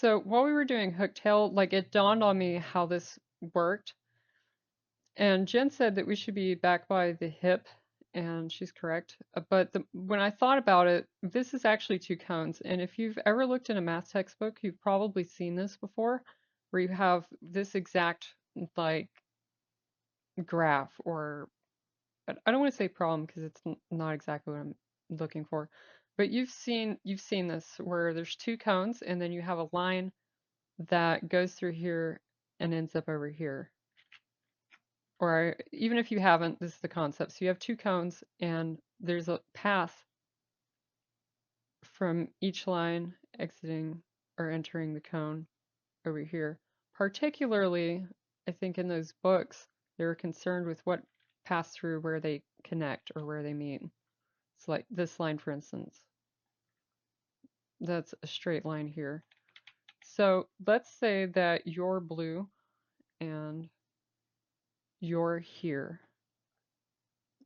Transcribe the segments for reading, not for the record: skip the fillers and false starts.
So while we were doing Hooktail, like it dawned on me how this worked. And Jen said that we should be back by the hip, and she's correct. But when I thought about it, this is actually two cones. And if you've ever looked in a math textbook, you've probably seen this before, where you have this exact like graph, or I don't want to say problem because it's not exactly what I'm looking for. But you've seen this where there's two cones, and then you have a line that goes through here and ends up over here. Or even if you haven't, this is the concept. So you have two cones and there's a path from each line exiting or entering the cone over here. Particularly, I think in those books, they were concerned with what pass through where they connect or where they meet. It's like this line, for instance. That's a straight line here. So let's say that you're blue and you're here.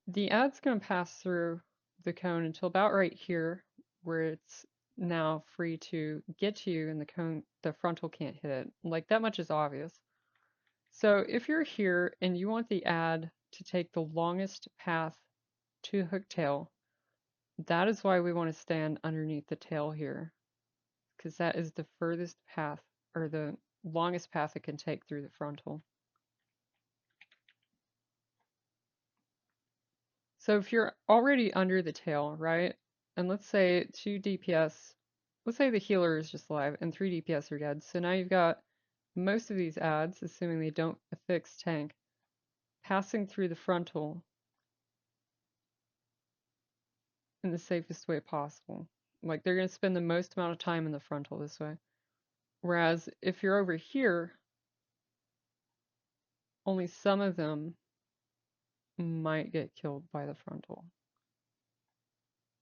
The ad's going to pass through the cone until about right here, where it's now free to get to you and the cone, the frontal can't hit it. Like that much is obvious. So if you're here and you want the ad to take the longest path to Hooktail, that is why we want to stand underneath the tail here, because that is the furthest path or the longest path it can take through the frontal. So if you're already under the tail, right? And let's say 2 DPS, let's say the healer is just alive and 3 DPS are dead. So now you've got most of these ads, assuming they don't affix tank, passing through the frontal in the safest way possible. Like they're going to spend the most amount of time in the frontal this way. Whereas if you're over here, only some of them might get killed by the frontal.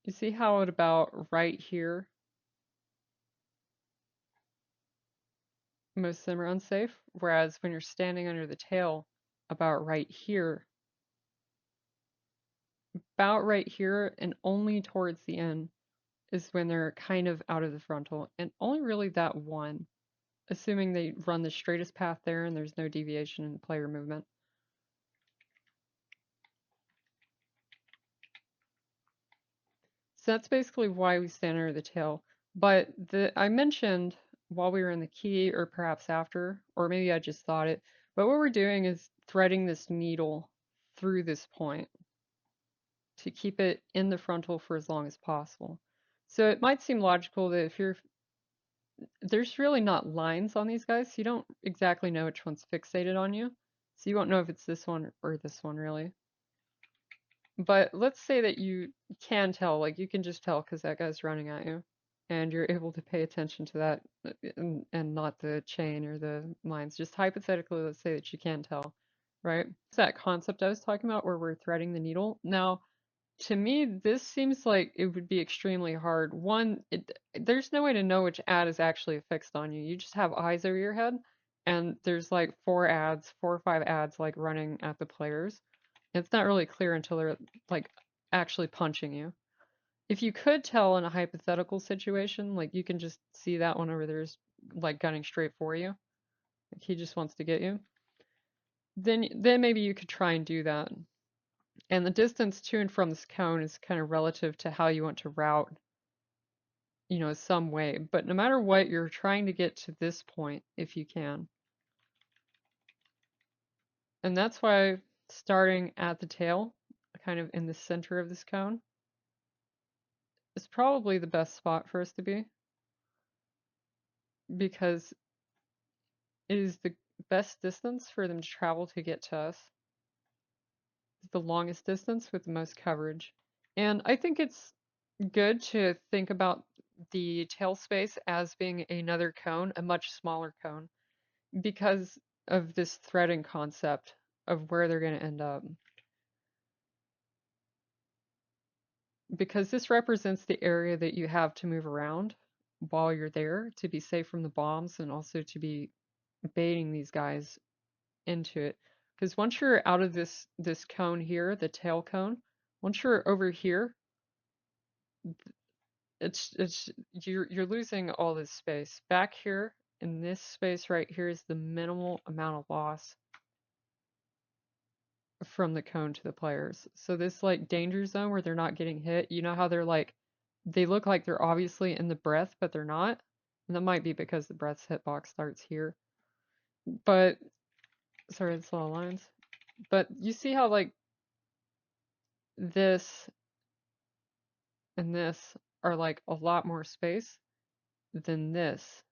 You see how at about right here, most of them are unsafe? Whereas when you're standing under the tail, about right here and only towards the end is when they're kind of out of the frontal, and only really that one, assuming they run the straightest path there and there's no deviation in player movement. So that's basically why we stand under the tail. But I mentioned while we were in the key, or perhaps after, or maybe I just thought it, but what we're doing is threading this needle through this point to keep it in the frontal for as long as possible. So it might seem logical that if there's really not lines on these guys, so you don't exactly know which one's fixated on you. So you won't know if it's this one or this one really. But let's say that you can tell, like you can just tell because that guy's running at you, and you're able to pay attention to that and not the chain or the lines. Just hypothetically, let's say that you can tell, right? It's that concept I was talking about where we're threading the needle. Now, to me, this seems like it would be extremely hard. One, there's no way to know which ad is actually affixed on you. You just have eyes over your head, and there's like 4 or 5 ads like running at the players. It's not really clear until they're like actually punching you. If you could tell in a hypothetical situation, like you can just see that one over there is like gunning straight for you, like he just wants to get you, then maybe you could try and do that. And the distance to and from this cone is kind of relative to how you want to route, some way. But no matter what, you're trying to get to this point if you can. And that's why starting at the tail, kind of in the center of this cone, is probably the best spot for us to be, because it is the best distance for them to travel to get to us. It's the longest distance with the most coverage. And I think it's good to think about the tail space as being another cone, a much smaller cone, because of this threading concept of where they're going to end up. Because this represents the area that you have to move around while you're there to be safe from the bombs and also to be baiting these guys into it. Because once you're out of this cone here, the tail cone, once you're over here, it's you're losing all this space. Back here, in this space right here is the minimal amount of loss from the cone to the players. So this like danger zone where they're not getting hit, you know how they're like, they look like they're obviously in the breath, but they're not. And that might be because the breath's hitbox starts here. But, sorry, it's a lot of lines. But you see how like this and this are like a lot more space than this,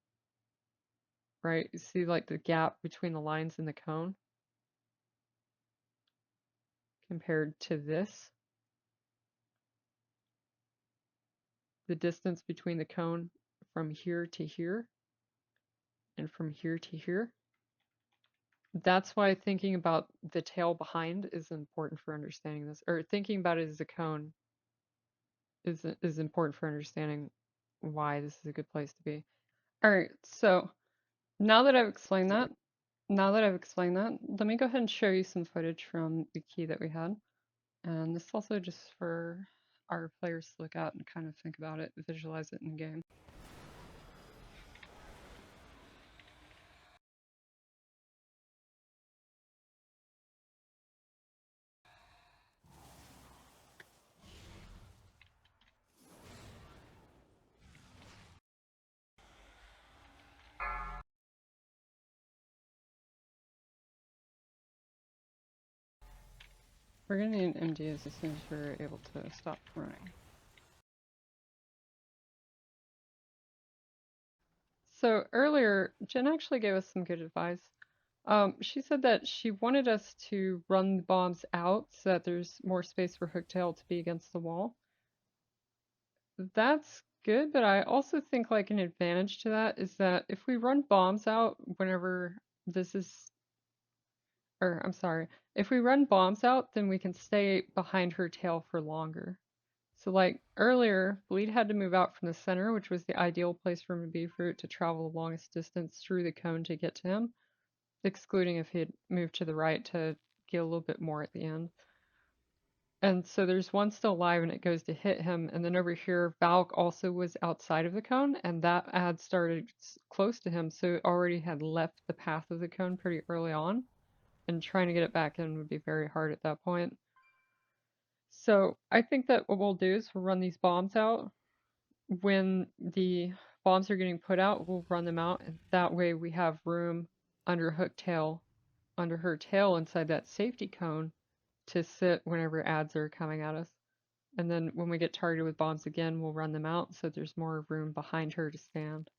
right? You see like the gap between the lines in the cone compared to this, the distance between the cone from here to here and from here to here. That's why thinking about the tail behind is important for understanding this, or thinking about it as a cone is important for understanding why this is a good place to be. All right, so now that I've explained that, let me go ahead and show you some footage from the key that we had. And this is also just for our players to look at and kind of think about it, visualize it in game. We're gonna need MDs as soon as we're able to stop running. So earlier, Jen actually gave us some good advice. She said that she wanted us to run the bombs out so that there's more space for Hooktail to be against the wall. That's good, but I also think like an advantage to that is that if we run bombs out whenever this is, or I'm sorry, if we run bombs out, then we can stay behind her tail for longer. So like earlier, Bleed had to move out from the center, which was the ideal place for him to be for it to travel the longest distance through the cone to get to him, excluding if he had moved to the right to get a little bit more at the end. And so there's one still alive and it goes to hit him. And then over here, Valk also was outside of the cone and that ad started close to him. So it already had left the path of the cone pretty early on. And trying to get it back in would be very hard at that point. So I think that what we'll do is we'll run these bombs out. When the bombs are getting put out, we'll run them out. And that way we have room under Hooktail, under her tail inside that safety cone to sit whenever ads are coming at us. And then when we get targeted with bombs again, we'll run them out so there's more room behind her to stand.